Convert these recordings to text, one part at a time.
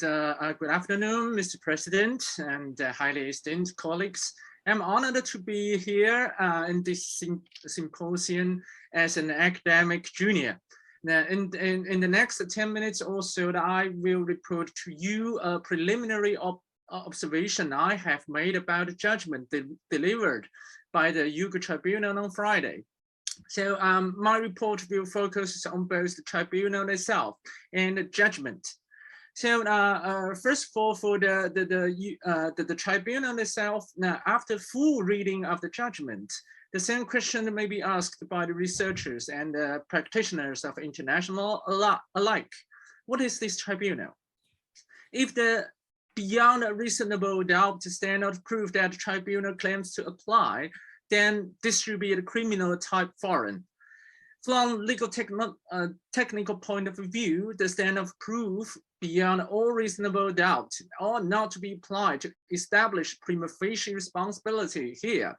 good afternoon, Mr. President and highly esteemed colleagues. I'm honored to be here in this symposium as an academic junior. Now, in the next 10 minutes or so, I will report to you a preliminary observation I have made about the judgment delivered by the Uyghur Tribunal on Friday. So my report will focus on both the tribunal itself and the judgment. So first of all, for the tribunal itself, now after full reading of the judgment, the same question may be asked by the researchers and practitioners of international alike. What is this tribunal? If the beyond a reasonable doubt standard of proof that the tribunal claims to apply, then this should be a criminal type foreign. From legal technical point of view, the standard of proof beyond all reasonable doubt ought not to be applied to establish prima facie responsibility here.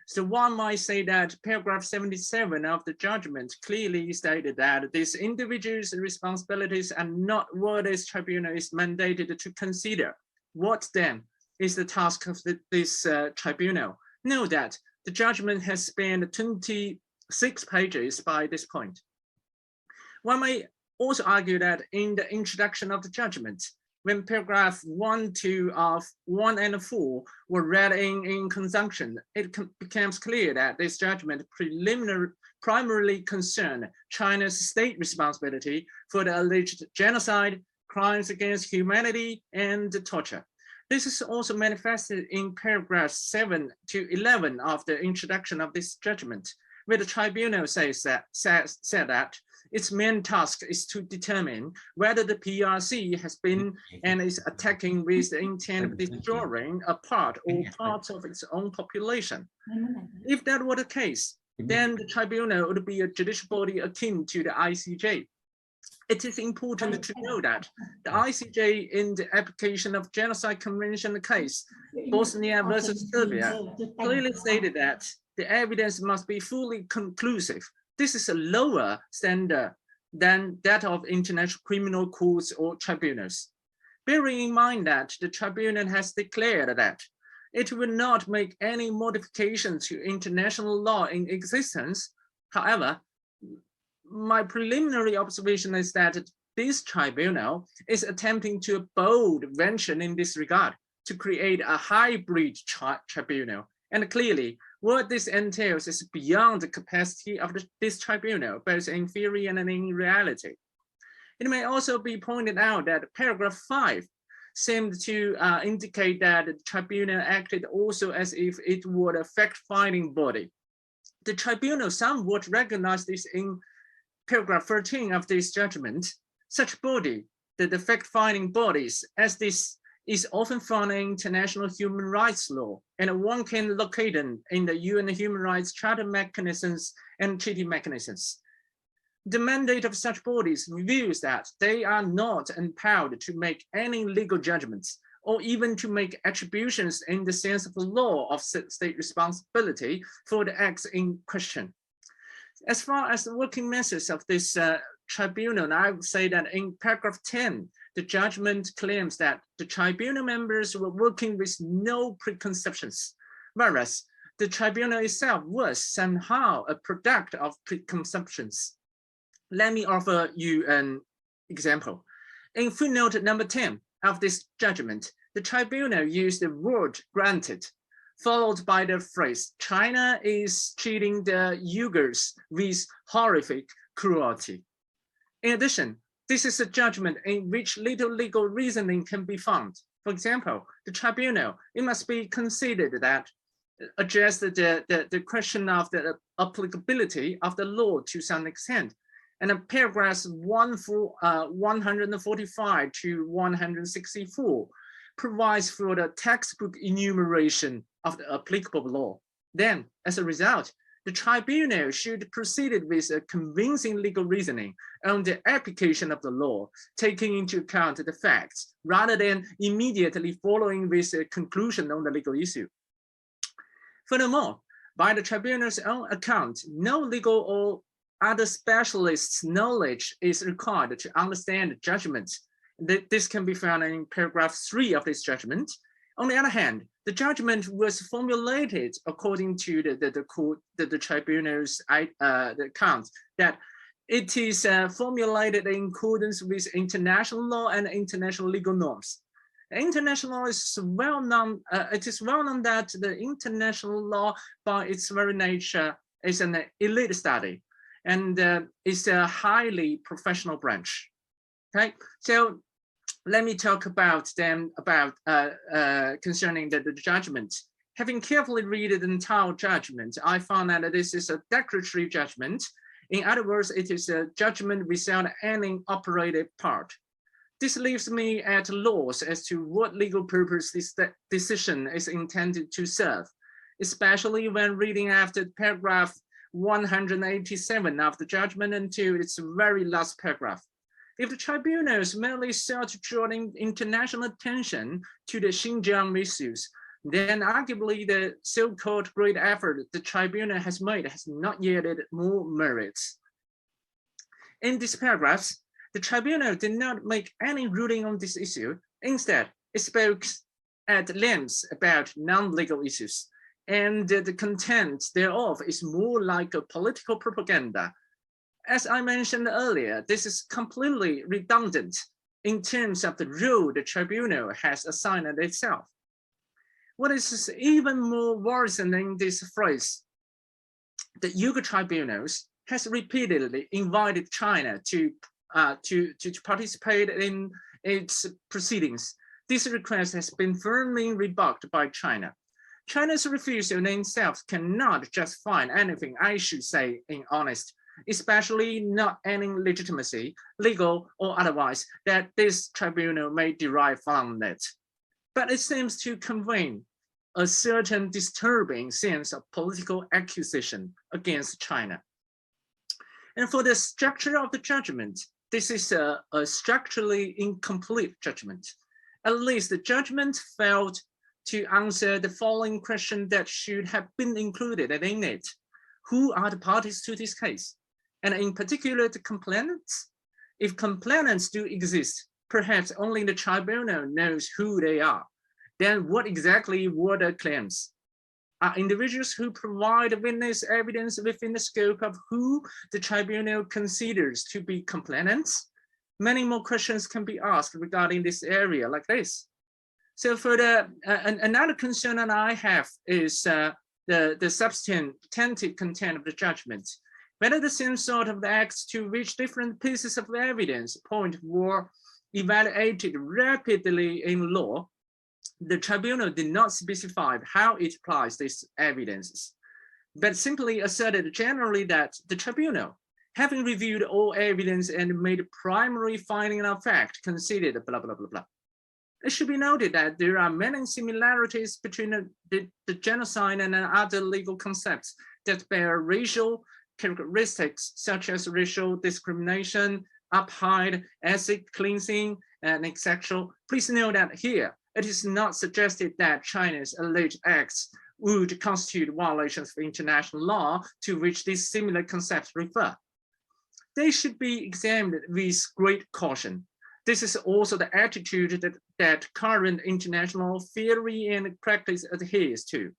So one might say that paragraph 77 of the judgment clearly stated that these individuals' responsibilities are not what this tribunal is mandated to consider. What then is the task of this tribunal? Know that the judgment has spanned 26 pages by this point. One may also argue that in the introduction of the judgment, when paragraph 1, 2 of 1 and 4 were read in conjunction, it becomes clear that this judgment primarily concerned China's state responsibility for the alleged genocide, crimes against humanity, and torture. This is also manifested in paragraphs 7 to 11 of the introduction of this judgment, where the tribunal said that its main task is to determine whether the PRC has been and is attacking with the intent of destroying a part or parts of its own population. If that were the case, then the tribunal would be a judicial body akin to the ICJ. It is important to know that the ICJ in the application of Genocide Convention case, Bosnia versus Serbia, clearly stated that the evidence must be fully conclusive. This is a lower standard than that of international criminal courts or tribunals. Bearing in mind that the tribunal has declared that it will not make any modifications to international law in existence. However, my preliminary observation is that this tribunal is attempting to a bold venture in this regard to create a hybrid tribunal. And clearly, what this entails is beyond the capacity of this tribunal, both in theory and in reality. It may also be pointed out that paragraph 5 seemed to indicate that the tribunal acted also as if it were a fact-finding body. The tribunal somewhat recognized this in paragraph 13 of this judgment. Such body, the fact-finding bodies, as this is often found in international human rights law, and one can locate them in the UN Human Rights Charter mechanisms and treaty mechanisms. The mandate of such bodies reveals that they are not empowered to make any legal judgments or even to make attributions in the sense of the law of state responsibility for the acts in question. As far as the working methods of this tribunal, I would say that in paragraph 10, the judgment claims that the tribunal members were working with no preconceptions, whereas the tribunal itself was somehow a product of preconceptions. Let me offer you an example. In footnote number 10 of this judgment, the tribunal used the word granted, followed by the phrase, China is treating the Uyghurs with horrific cruelty. In addition, this is a judgment in which little legal reasoning can be found. For example, the tribunal, it must be considered that address the question of the applicability of the law to some extent. And in paragraphs 145 to 164 provides for the textbook enumeration of the applicable law. Then, as a result, the tribunal should proceed with a convincing legal reasoning on the application of the law, taking into account the facts, rather than immediately following with a conclusion on the legal issue. Furthermore, by the tribunal's own account, no legal or other specialists' knowledge is required to understand the judgment. This can be found in paragraph 3 of this judgment. On the other hand, the judgment was formulated according to the tribunal's account that it is formulated in accordance with international law and international legal norms. International law is well known. It is well known that the international law, by its very nature, is an elite study, and is a highly professional branch. Okay, so let me talk about concerning the judgment. Having carefully read the entire judgment, I found that this is a declaratory judgment. In other words, it is a judgment without any operative part. This leaves me at a loss as to what legal purpose this decision is intended to serve, especially when reading after paragraph 187 of the judgment until its very last paragraph. If the tribunals merely sought to draw international attention to the Xinjiang issues, then arguably the so-called great effort the tribunal has made has not yielded more merits. In these paragraphs, the tribunal did not make any ruling on this issue. Instead, it spoke at length about non-legal issues, and the content thereof is more like a political propaganda. As I mentioned earlier, this is completely redundant in terms of the role the tribunal has assigned itself. What is even more worrisome in this phrase, the Uyghur tribunals has repeatedly invited China to participate in its proceedings. This request has been firmly rebuffed by China. China's refusal in itself cannot justify anything I should say in honest, especially not any legitimacy, legal or otherwise, that this tribunal may derive from it. But it seems to convey a certain disturbing sense of political accusation against China. And for the structure of the judgment, this is a structurally incomplete judgment. At least the judgment failed to answer the following question that should have been included in it. Who are the parties to this case? And in particular, the complainants? If complainants do exist, perhaps only the tribunal knows who they are. Then what exactly were the claims? Are individuals who provide witness evidence within the scope of who the tribunal considers to be complainants? Many more questions can be asked regarding this area like this. So for another concern that I have is the substantive content of the judgment. Whether the same sort of acts to which different pieces of evidence point were evaluated rapidly in law, the tribunal did not specify how it applies these evidences, but simply asserted generally that the tribunal, having reviewed all evidence and made primary finding of fact, considered blah, blah, blah, blah. It should be noted that there are many similarities between the genocide and other legal concepts that bear racial characteristics, such as racial discrimination, apartheid, ethnic cleansing, and etc. Please note that here, it is not suggested that China's alleged acts would constitute violations of international law to which these similar concepts refer. They should be examined with great caution. This is also the attitude that current international theory and practice adheres to.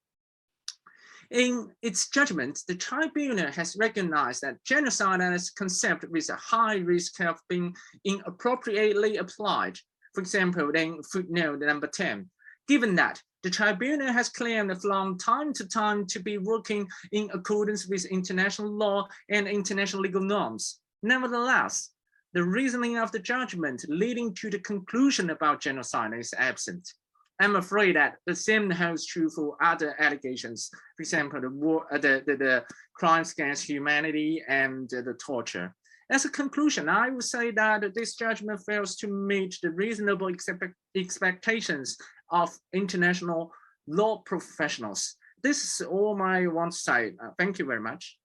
In its judgment, the tribunal has recognized that genocide as a concept with a high risk of being inappropriately applied. For example, in footnote number 10, given that the tribunal has claimed from time to time to be working in accordance with international law and international legal norms. Nevertheless, the reasoning of the judgment leading to the conclusion about genocide is absent. I'm afraid that the same holds true for other allegations, for example, the crimes against humanity and the torture. As a conclusion, I would say that this judgment fails to meet the reasonable expectations of international law professionals. This is all I want to say. Thank you very much.